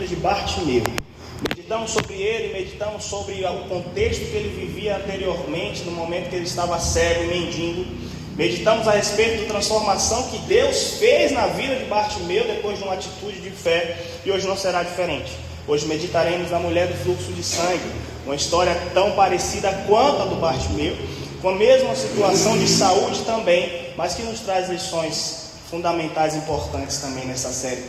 atitude de Bartimeu. Meditamos sobre ele, meditamos sobre o contexto que ele vivia anteriormente, no momento que ele estava cego e mendigo. Meditamos a respeito da transformação que Deus fez na vida de Bartimeu depois de uma atitude de fé, e hoje não será diferente. Hoje meditaremos na mulher do fluxo de sangue, uma história tão parecida quanto a do Bartimeu, com a mesma situação de saúde também, mas que nos traz lições fundamentais importantes também nessa série.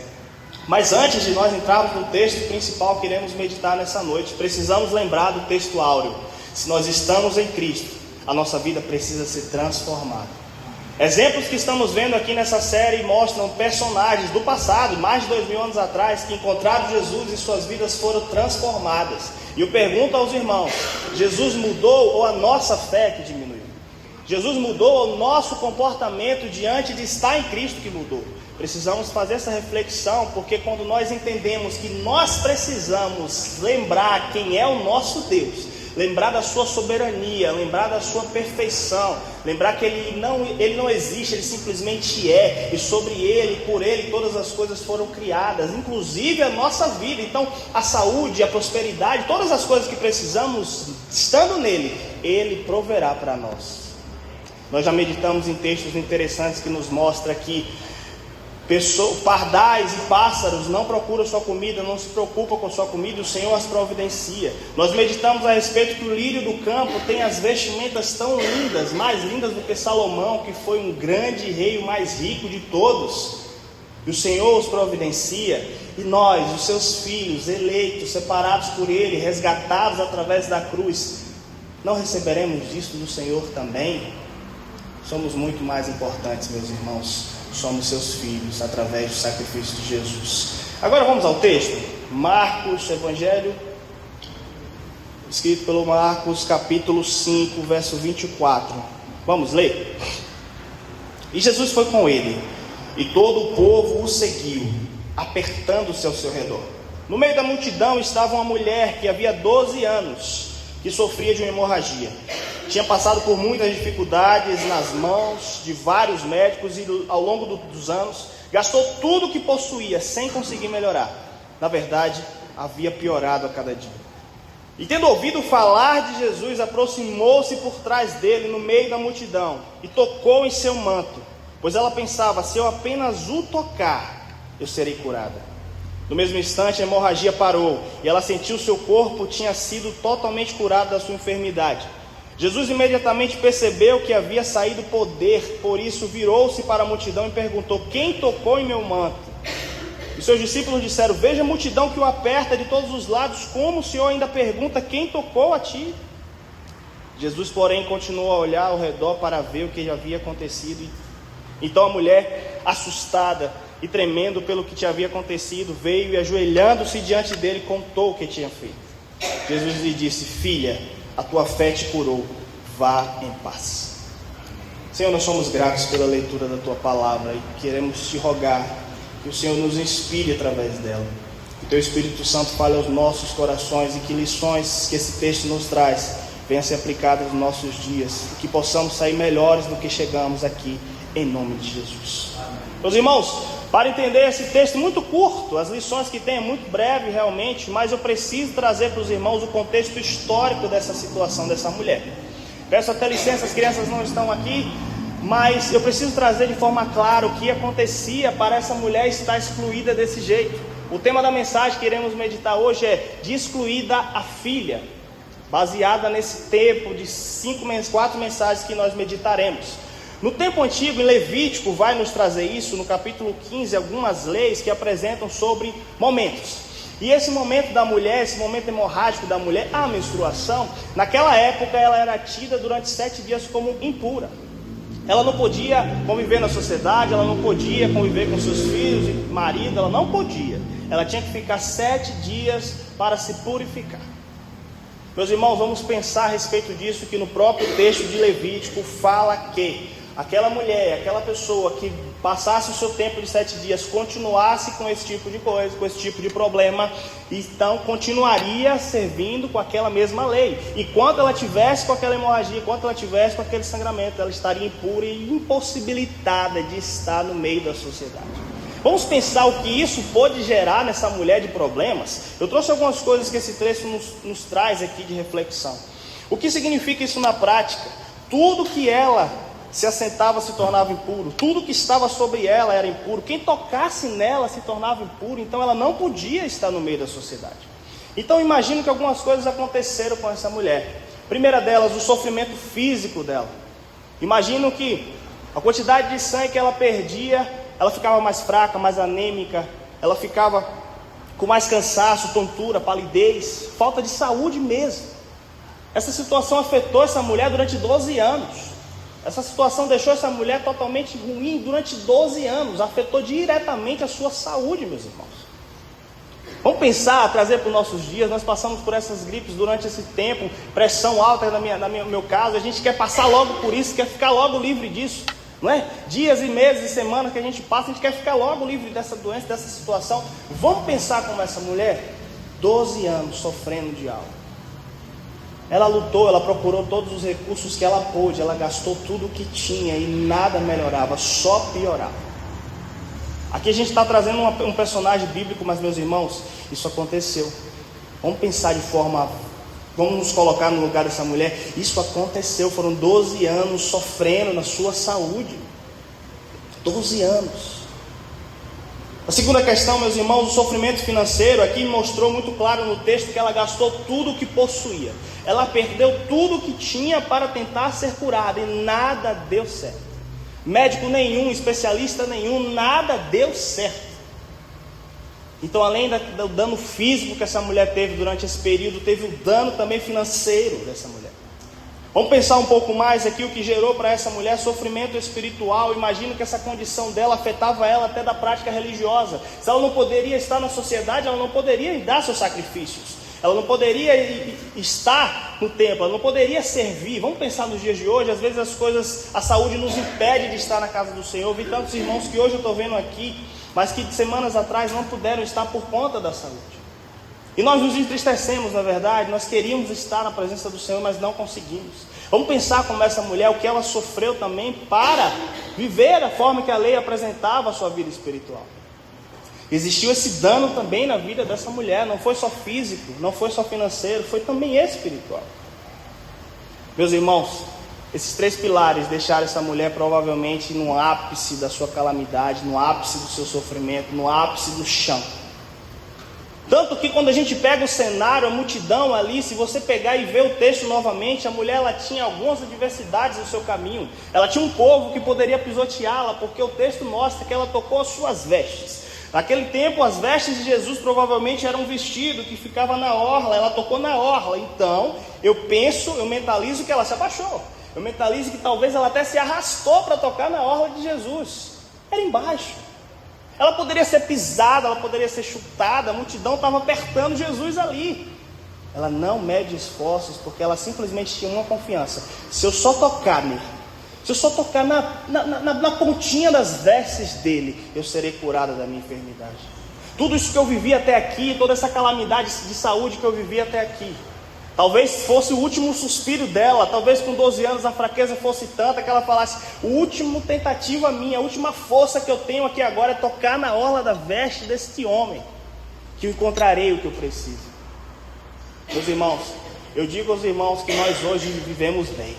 Mas antes de nós entrarmos no texto principal que iremos meditar nessa noite, precisamos lembrar do texto áureo. Se nós estamos em Cristo, a nossa vida precisa ser transformada. Exemplos que estamos vendo aqui nessa série mostram personagens do passado, mais de 2000 anos atrás, que encontraram Jesus e suas vidas foram transformadas. E eu pergunto aos irmãos, Jesus mudou ou a nossa fé que diminuiu? Jesus mudou ou o nosso comportamento diante de estar em Cristo que mudou? Precisamos fazer essa reflexão, porque quando nós entendemos que nós precisamos lembrar quem é o nosso Deus, lembrar da sua soberania, lembrar da sua perfeição, lembrar que ele não existe, ele simplesmente é, e sobre ele, por ele, todas as coisas foram criadas, inclusive a nossa vida. Então a saúde, a prosperidade, todas as coisas que precisamos, estando nele, ele proverá para nós. Nós já meditamos em textos interessantes que nos mostram que pardais e pássaros não procuram sua comida, não se preocupam com sua comida, e o Senhor as providencia. Nós meditamos a respeito que o lírio do campo tem as vestimentas tão lindas, mais lindas do que Salomão, que foi um grande rei, o mais rico de todos. E o Senhor os providencia, e nós, os seus filhos, eleitos, separados por Ele, resgatados através da cruz, não receberemos isto do Senhor também? Somos muito mais importantes, meus irmãos. Somos seus filhos através do sacrifício de Jesus. Agora vamos ao texto. Marcos, Evangelho escrito pelo Marcos, capítulo 5, verso 24. Vamos ler? E Jesus foi com ele, e todo o povo o seguiu, apertando-se ao seu redor. No meio da multidão estava uma mulher que havia 12 anos, que sofria de uma hemorragia. Tinha passado por muitas dificuldades nas mãos de vários médicos, e ao longo dos anos gastou tudo o que possuía sem conseguir melhorar. Na verdade, havia piorado a cada dia. E tendo ouvido falar de Jesus, aproximou-se por trás dele no meio da multidão e tocou em seu manto, pois ela pensava: se eu apenas o tocar, eu serei curada. No mesmo instante a hemorragia parou, e ela sentiu que seu corpo tinha sido totalmente curado da sua enfermidade. Jesus imediatamente percebeu que havia saído poder, por isso virou-se para a multidão e perguntou: quem tocou em meu manto? E seus discípulos disseram: veja a multidão que o aperta de todos os lados, como o Senhor ainda pergunta: quem tocou a ti? Jesus, porém, continuou a olhar ao redor para ver o que havia acontecido. Então a mulher, assustada e tremendo pelo que tinha havia acontecido, veio e, ajoelhando-se diante dele, contou o que tinha feito. Jesus lhe disse: filha, a tua fé te curou, vá em paz. Senhor, nós somos gratos pela leitura da tua palavra e queremos te rogar que o Senhor nos inspire através dela, que o teu Espírito Santo fale aos nossos corações, e que lições que esse texto nos traz venham a ser aplicadas nos nossos dias, e que possamos sair melhores do que chegamos aqui, em nome de Jesus. Meus irmãos, para entender esse texto muito curto, as lições que tem é muito breve realmente, mas eu preciso trazer para os irmãos o contexto histórico dessa situação dessa mulher. Peço até licença, as crianças não estão aqui, mas eu preciso trazer de forma clara o que acontecia para essa mulher estar excluída desse jeito. O tema da mensagem que iremos meditar hoje é de excluída a filha, baseada nesse tempo de 4 mensagens que nós meditaremos. No tempo antigo, em Levítico, vai nos trazer isso, no capítulo 15, algumas leis que apresentam sobre momentos. E esse momento da mulher, esse momento hemorrágico da mulher, a menstruação, naquela época ela era tida durante 7 dias como impura. Ela não podia conviver na sociedade, ela não podia conviver com seus filhos e marido, ela não podia. Ela tinha que ficar 7 dias para se purificar. Meus irmãos, vamos pensar a respeito disso, que no próprio texto de Levítico fala que aquela mulher, aquela pessoa que passasse o seu tempo de 7 dias, continuasse com esse tipo de coisa, com esse tipo de problema, então continuaria servindo com aquela mesma lei. E quando ela tivesse com aquela hemorragia, quando ela tivesse com aquele sangramento, ela estaria impura e impossibilitada de estar no meio da sociedade. Vamos pensar o que isso pode gerar nessa mulher de problemas. Eu trouxe algumas coisas que esse texto nos traz aqui de reflexão. O que significa isso na prática? Tudo que ela se assentava se tornava impuro, tudo que estava sobre ela era impuro, quem tocasse nela se tornava impuro, então ela não podia estar no meio da sociedade. Então imagino que algumas coisas aconteceram com essa mulher. Primeira delas, o sofrimento físico dela. Imagino que a quantidade de sangue que ela perdia, ela ficava mais fraca, mais anêmica, ela ficava com mais cansaço, tontura, palidez, falta de saúde mesmo. Essa situação afetou essa mulher durante 12 anos. Essa situação deixou essa mulher totalmente ruim durante 12 anos, afetou diretamente a sua saúde, meus irmãos. Vamos pensar, trazer para os nossos dias, nós passamos por essas gripes durante esse tempo, pressão alta no meu caso, a gente quer passar logo por isso, quer ficar logo livre disso, não é? Dias e meses e semanas que a gente passa, a gente quer ficar logo livre dessa doença, dessa situação. Vamos pensar como essa mulher, 12 anos sofrendo de algo. Ela lutou, ela procurou todos os recursos que ela pôde, ela gastou tudo o que tinha e nada melhorava, só piorava. Aqui a gente está trazendo um personagem bíblico, mas meus irmãos, isso aconteceu. Vamos pensar de forma, vamos nos colocar no lugar dessa mulher. Isso aconteceu, foram 12 anos sofrendo na sua saúde. 12 anos. A segunda questão, meus irmãos, o sofrimento financeiro. Aqui mostrou muito claro no texto que ela gastou tudo o que possuía. Ela perdeu tudo o que tinha para tentar ser curada e nada deu certo. Médico nenhum, especialista nenhum, nada deu certo. Então, além do dano físico que essa mulher teve durante esse período, teve o dano também financeiro dessa mulher. Vamos pensar um pouco mais aqui o que gerou para essa mulher sofrimento espiritual. Imagino que essa condição dela afetava ela até da prática religiosa. Se ela não poderia estar na sociedade, ela não poderia dar seus sacrifícios. Ela não poderia estar no templo, ela não poderia servir. Vamos pensar nos dias de hoje, às vezes a saúde nos impede de estar na casa do Senhor. Eu vi tantos irmãos que hoje eu estou vendo aqui, mas que semanas atrás não puderam estar por conta da saúde. E nós nos entristecemos, na verdade, nós queríamos estar na presença do Senhor, mas não conseguimos. Vamos pensar como essa mulher, o que ela sofreu também para viver da forma que a lei apresentava a sua vida espiritual. Existiu esse dano também na vida dessa mulher, não foi só físico, não foi só financeiro, foi também espiritual. Meus irmãos, esses 3 pilares deixaram essa mulher provavelmente no ápice da sua calamidade, no ápice do seu sofrimento, no ápice do chão. Tanto que quando a gente pega o cenário, a multidão ali, se você pegar e ver o texto novamente, a mulher ela tinha algumas adversidades no seu caminho. Ela tinha um povo que poderia pisoteá-la, porque o texto mostra que ela tocou as suas vestes. Naquele tempo, as vestes de Jesus provavelmente eram um vestido que ficava na orla, ela tocou na orla. Então, eu mentalizo que ela se abaixou. Eu mentalizo que talvez ela até se arrastou para tocar na orla de Jesus. Era embaixo. Ela poderia ser pisada, ela poderia ser chutada, a multidão estava apertando Jesus ali. Ela não mede esforços, porque ela simplesmente tinha uma confiança. Se eu só tocar nele, se eu só tocar na pontinha das vestes dele, eu serei curada da minha enfermidade. Tudo isso que eu vivi até aqui, toda essa calamidade de saúde que eu vivi até aqui, talvez fosse o último suspiro dela. Talvez com 12 anos a fraqueza fosse tanta que ela falasse: o último tentativa minha, a última força que eu tenho aqui agora é tocar na orla da veste deste homem, que eu encontrarei o que eu preciso. Meus irmãos, eu digo aos irmãos que nós hoje vivemos bem.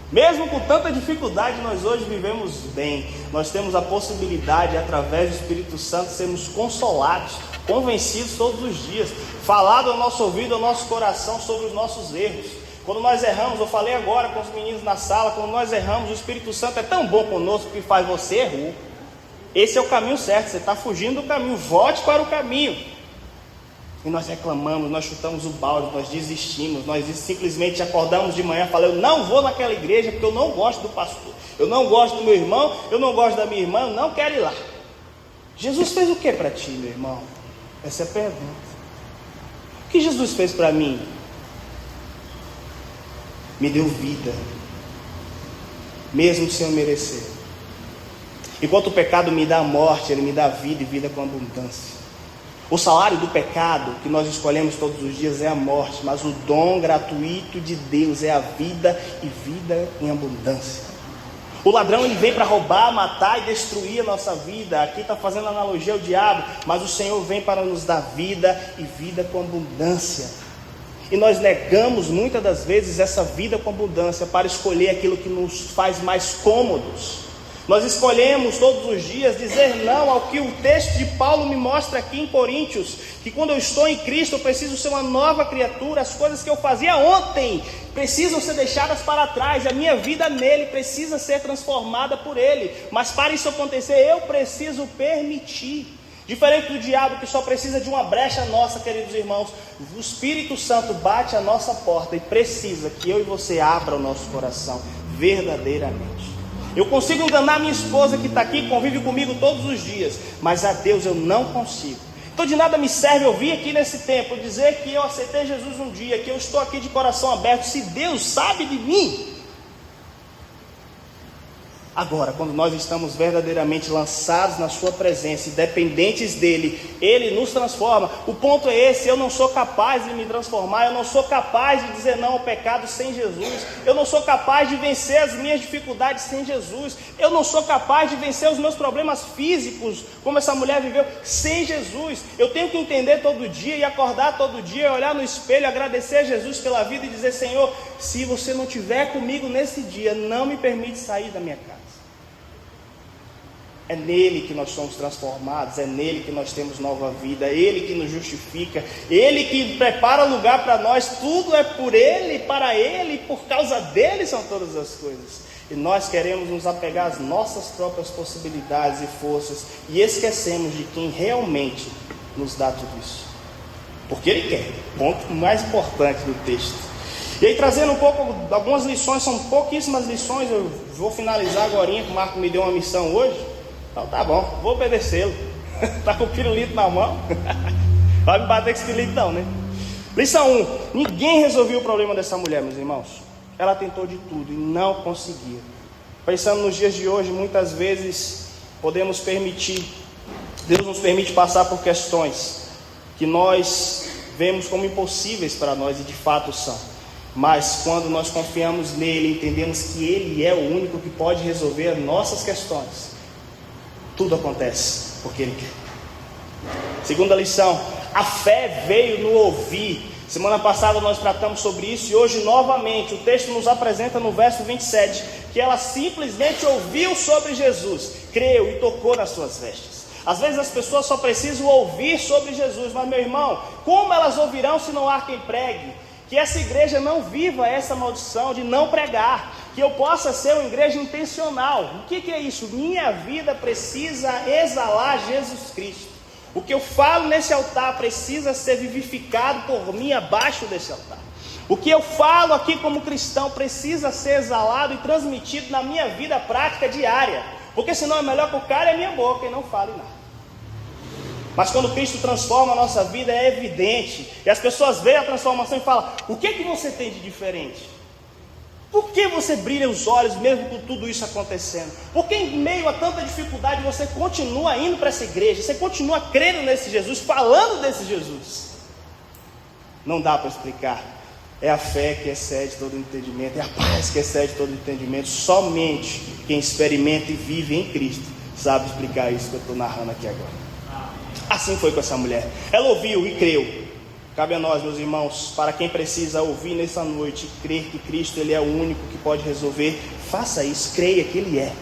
Mesmo com tanta dificuldade, nós hoje vivemos bem. Nós temos a possibilidade, através do Espírito Santo, sermos consolados, convencidos todos os dias, falado ao nosso ouvido, ao nosso coração sobre os nossos erros. Quando nós erramos, eu falei agora com os meninos na sala, quando nós erramos, o Espírito Santo é tão bom conosco que faz: você errou, esse é o caminho certo, você está fugindo do caminho, volte para o caminho. E nós reclamamos, nós chutamos o balde, nós desistimos, nós simplesmente acordamos de manhã e falamos: eu não vou naquela igreja porque eu não gosto do pastor, eu não gosto do meu irmão, eu não gosto da minha irmã, eu não quero ir lá. Jesus fez o que para ti, meu irmão? Essa é a pergunta. O que Jesus fez para mim? Me deu vida, mesmo sem eu merecer. Enquanto o pecado me dá a morte, ele me dá vida, e vida com abundância. O salário do pecado que nós escolhemos todos os dias é a morte, mas o dom gratuito de Deus é a vida, e vida em abundância. O ladrão ele vem para roubar, matar e destruir a nossa vida. Aqui está fazendo analogia ao diabo, mas o Senhor vem para nos dar vida e vida com abundância. E nós negamos muitas das vezes essa vida com abundância para escolher aquilo que nos faz mais cômodos. Nós escolhemos todos os dias dizer não ao que o texto de Paulo me mostra aqui em Coríntios, que quando eu estou em Cristo eu preciso ser uma nova criatura. As coisas que eu fazia ontem precisam ser deixadas para trás, a minha vida nele precisa ser transformada por ele. Mas para isso acontecer eu preciso permitir. Diferente do diabo que só precisa de uma brecha nossa, queridos irmãos, o Espírito Santo bate a nossa porta e precisa que eu e você abra o nosso coração verdadeiramente. Eu consigo enganar minha esposa que está aqui, convive comigo todos os dias, mas a Deus eu não consigo. Então de nada me serve eu vir aqui nesse templo dizer que eu aceitei Jesus um dia, que eu estou aqui de coração aberto, se Deus sabe de mim. Agora, quando nós estamos verdadeiramente lançados na sua presença e dependentes dele, ele nos transforma. O ponto é esse: eu não sou capaz de me transformar, eu não sou capaz de dizer não ao pecado sem Jesus, eu não sou capaz de vencer as minhas dificuldades sem Jesus, eu não sou capaz de vencer os meus problemas físicos, como essa mulher viveu, sem Jesus. Eu tenho que entender todo dia e acordar todo dia, olhar no espelho, agradecer a Jesus pela vida e dizer: Senhor, se você não estiver comigo nesse dia, não me permite sair da minha casa. É nele que nós somos transformados, é nele que nós temos nova vida, é ele que nos justifica, ele que prepara lugar para nós. Tudo é por ele, para ele, por causa dele são todas as coisas. E nós queremos nos apegar às nossas próprias possibilidades e forças e esquecemos de quem realmente nos dá tudo isso, porque ele quer. Ponto mais importante do texto. E aí, trazendo um pouco, algumas lições, são pouquíssimas lições. Eu vou finalizar agora, que o Marco me deu uma missão hoje. Então tá bom, vou obedecê-lo. Está com o pirulito na mão. Vai me bater com esse pirulito não, né? Lição 1. Ninguém resolveu o problema dessa mulher, meus irmãos. Ela tentou de tudo e não conseguiu. Pensando nos dias de hoje, muitas vezes podemos permitir, Deus nos permite passar por questões que nós vemos como impossíveis para nós, e de fato são. Mas quando nós confiamos nele, entendemos que ele é o único que pode resolver as nossas questões, tudo acontece porque ele quer. Segunda lição: a fé veio no ouvir. Semana passada nós tratamos sobre isso e hoje novamente o texto nos apresenta no verso 27 que ela simplesmente ouviu sobre Jesus, creu e tocou nas suas vestes. Às vezes as pessoas só precisam ouvir sobre Jesus, mas meu irmão, como elas ouvirão se não há quem pregue? Que essa igreja não viva essa maldição de não pregar, que eu possa ser uma igreja intencional. O que é isso? Minha vida precisa exalar Jesus Cristo. O que eu falo nesse altar precisa ser vivificado por mim abaixo desse altar. O que eu falo aqui como cristão precisa ser exalado e transmitido na minha vida prática diária, porque senão é melhor que o cara é minha boca e não fale nada. Mas quando Cristo transforma a nossa vida, é evidente. E as pessoas veem a transformação e falam: o que você tem de diferente? Por que você brilha os olhos mesmo com tudo isso acontecendo? Por que em meio a tanta dificuldade você continua indo para essa igreja? Você continua crendo nesse Jesus, falando desse Jesus? Não dá para explicar. É a fé que excede todo entendimento, é a paz que excede todo entendimento. Somente quem experimenta e vive em Cristo sabe explicar isso que eu estou narrando aqui agora. Assim foi com essa mulher. Ela ouviu e creu. Cabe a nós, meus irmãos, para quem precisa ouvir nessa noite, crer que Cristo ele é o único que pode resolver, faça isso, creia que ele é.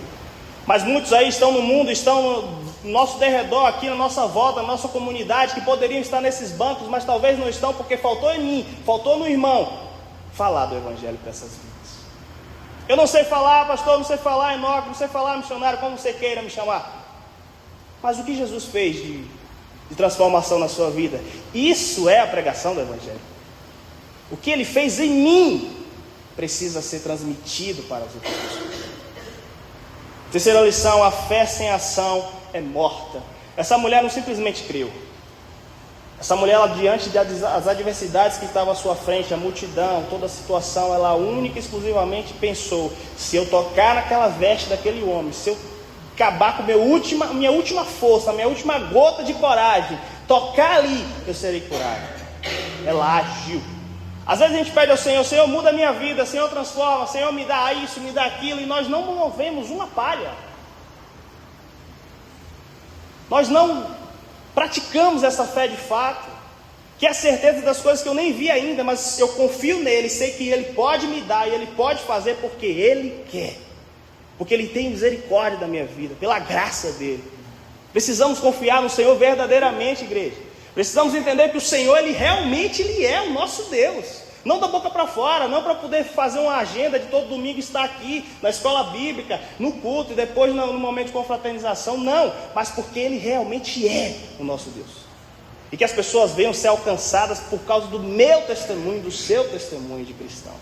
Mas muitos aí estão no mundo, estão no nosso derredor, aqui na nossa volta, na nossa comunidade, que poderiam estar nesses bancos, mas talvez não estão, porque faltou em mim, faltou no irmão falar do evangelho para essas vidas. Eu não sei falar, pastor, não sei falar, Enoque, não sei falar, missionário, como você queira me chamar. Mas o que Jesus fez de transformação na sua vida, isso é a pregação do evangelho. O que ele fez em mim precisa ser transmitido para as outras pessoas. Terceira lição: a fé sem ação é morta. Essa mulher não simplesmente creu. Essa mulher, ela, diante das adversidades que estavam à sua frente, a multidão, toda a situação, ela única e exclusivamente pensou: se eu tocar naquela veste daquele homem, se eu acabar com minha última força, minha última gota de coragem, tocar ali, eu serei curado. Ela agiu. Às vezes a gente pede ao Senhor: Senhor, muda a minha vida, Senhor, transforma, Senhor, me dá isso, me dá aquilo, e nós não movemos uma palha. Nós não praticamos essa fé de fato, que é a certeza das coisas que eu nem vi ainda, mas eu confio nele, sei que ele pode me dar e ele pode fazer porque ele quer, porque ele tem misericórdia da minha vida, pela graça dele. Precisamos confiar no Senhor verdadeiramente, igreja. Precisamos entender que o Senhor, ele realmente é o nosso Deus. Não da boca para fora, não para poder fazer uma agenda de todo domingo estar aqui na escola bíblica, no culto e depois no momento de confraternização, não, mas porque ele realmente é o nosso Deus. E que as pessoas venham ser alcançadas por causa do meu testemunho, do seu testemunho de cristão.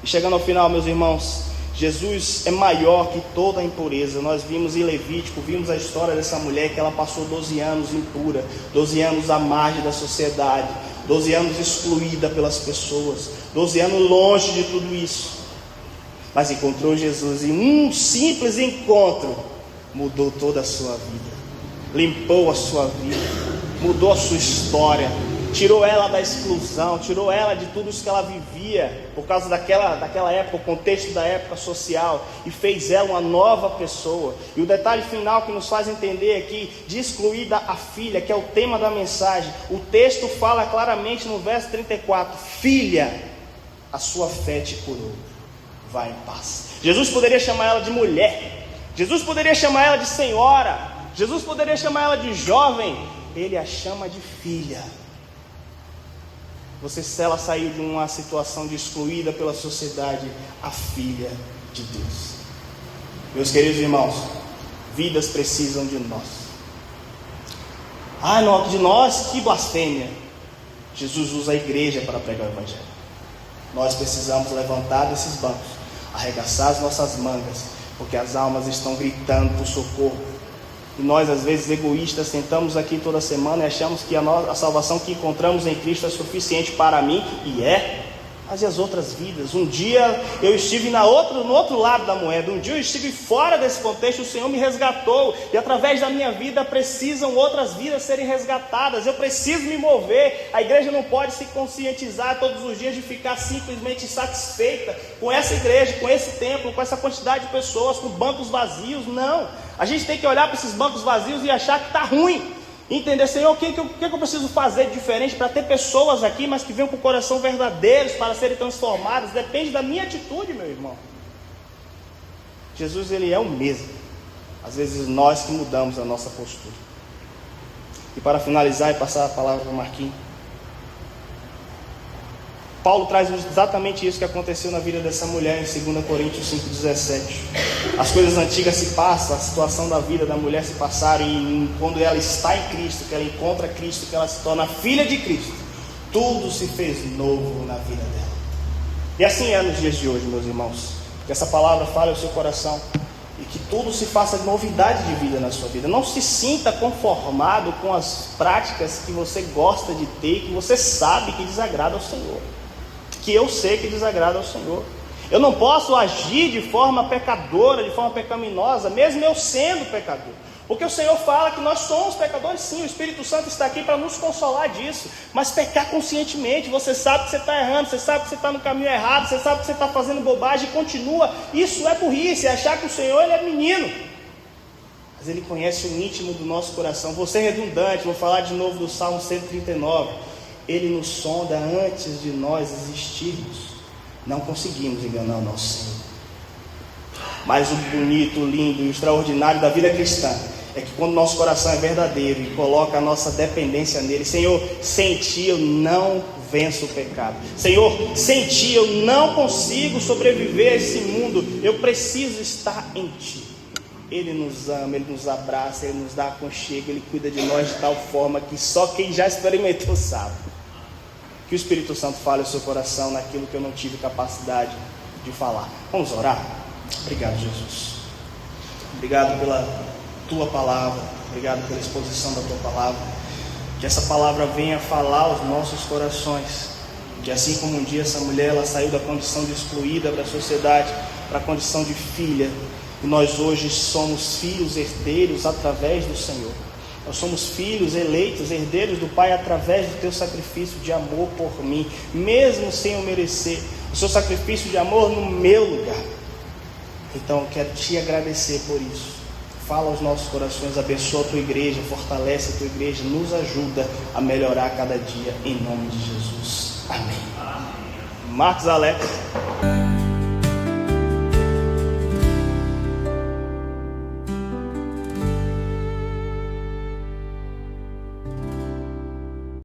E chegando ao final, meus irmãos, Jesus é maior que toda a impureza. Nós vimos em Levítico, vimos a história dessa mulher que ela passou 12 anos impura, 12 anos à margem da sociedade, 12 anos excluída pelas pessoas, 12 anos longe de tudo isso, mas encontrou Jesus e um simples encontro mudou toda a sua vida, limpou a sua vida, mudou a sua história, tirou ela da exclusão, tirou ela de tudo isso que ela vivia, por causa daquela época, o contexto da época social, e fez ela uma nova pessoa. E o detalhe final que nos faz entender aqui, de excluída a filha, que é o tema da mensagem, o texto fala claramente no verso 34, filha, a sua fé te curou, vai em paz. Jesus poderia chamar ela de mulher, Jesus poderia chamar ela de senhora, Jesus poderia chamar ela de jovem, ele a chama de filha. Se ela saiu de uma situação de excluída pela sociedade, a filha de Deus. Meus queridos irmãos, vidas precisam de nós. Não, de nós, que blasfêmia. Jesus usa a igreja para pregar o evangelho. Nós precisamos levantar desses bancos, arregaçar as nossas mangas, porque as almas estão gritando por socorro. E nós, às vezes, egoístas, sentamos aqui toda semana e achamos que a salvação que encontramos em Cristo é suficiente para mim, e mas e as outras vidas? Um dia eu estive no outro lado da moeda, um dia eu estive fora desse contexto, o Senhor me resgatou, e através da minha vida precisam outras vidas serem resgatadas, eu preciso me mover. A igreja não pode se conscientizar todos os dias de ficar simplesmente satisfeita com essa igreja, com esse templo, com essa quantidade de pessoas, com bancos vazios, não. A gente tem que olhar para esses bancos vazios e achar que está ruim. Entender, Senhor, o que eu preciso fazer de diferente para ter pessoas aqui, mas que venham com o coração verdadeiros para serem transformadas. Depende da minha atitude, meu irmão. Jesus, ele é o mesmo. Às vezes nós que mudamos a nossa postura. E para finalizar e passar a palavra para o Marquinhos, Paulo traz exatamente isso que aconteceu na vida dessa mulher em 2 Coríntios 5,17. As coisas antigas se passam, a situação da vida da mulher se passaram, e quando ela está em Cristo, que ela encontra Cristo, que ela se torna filha de Cristo, tudo se fez novo na vida dela. E assim é nos dias de hoje, meus irmãos. Que essa palavra fale ao seu coração e que tudo se faça novidade de vida na sua vida. Não se sinta conformado com as práticas que você gosta de ter, que você sabe que desagrada ao Senhor, que eu sei que desagrada ao Senhor. Eu não posso agir de forma pecadora, de forma pecaminosa, mesmo eu sendo pecador, porque o Senhor fala que nós somos pecadores sim. O Espírito Santo está aqui para nos consolar disso, mas pecar conscientemente. Você sabe que você está errando, você sabe que você está no caminho errado, você sabe que você está fazendo bobagem e continua. Isso é burrice, é achar que o Senhor, ele é menino, mas ele conhece o íntimo do nosso coração. Vou ser redundante, vou falar de novo do Salmo 139. Ele nos sonda antes de nós existirmos. Não conseguimos enganar o nosso Senhor. Mas o bonito, o lindo e o extraordinário da vida cristã é que quando nosso coração é verdadeiro e coloca a nossa dependência nele, Senhor, sem ti eu não venço o pecado. Senhor, sem ti eu não consigo sobreviver a esse mundo. Eu preciso estar em ti. Ele nos ama, ele nos abraça, ele nos dá aconchego, ele cuida de nós de tal forma que só quem já experimentou sabe. Que o Espírito Santo fale ao seu coração naquilo que eu não tive capacidade de falar. Vamos orar? Obrigado, Jesus. Obrigado pela tua palavra. Obrigado pela exposição da tua palavra. Que essa palavra venha falar aos nossos corações. Que assim como um dia essa mulher, ela saiu da condição de excluída da sociedade para a condição de filha, e nós hoje somos filhos herdeiros através do Senhor. Nós somos filhos eleitos, herdeiros do Pai através do teu sacrifício de amor por mim, mesmo sem eu merecer, o seu sacrifício de amor no meu lugar. Então eu quero te agradecer por isso. Fala aos nossos corações, abençoa a tua igreja, fortalece a tua igreja, nos ajuda a melhorar cada dia, em nome de Jesus. Amém. Marcos Alex.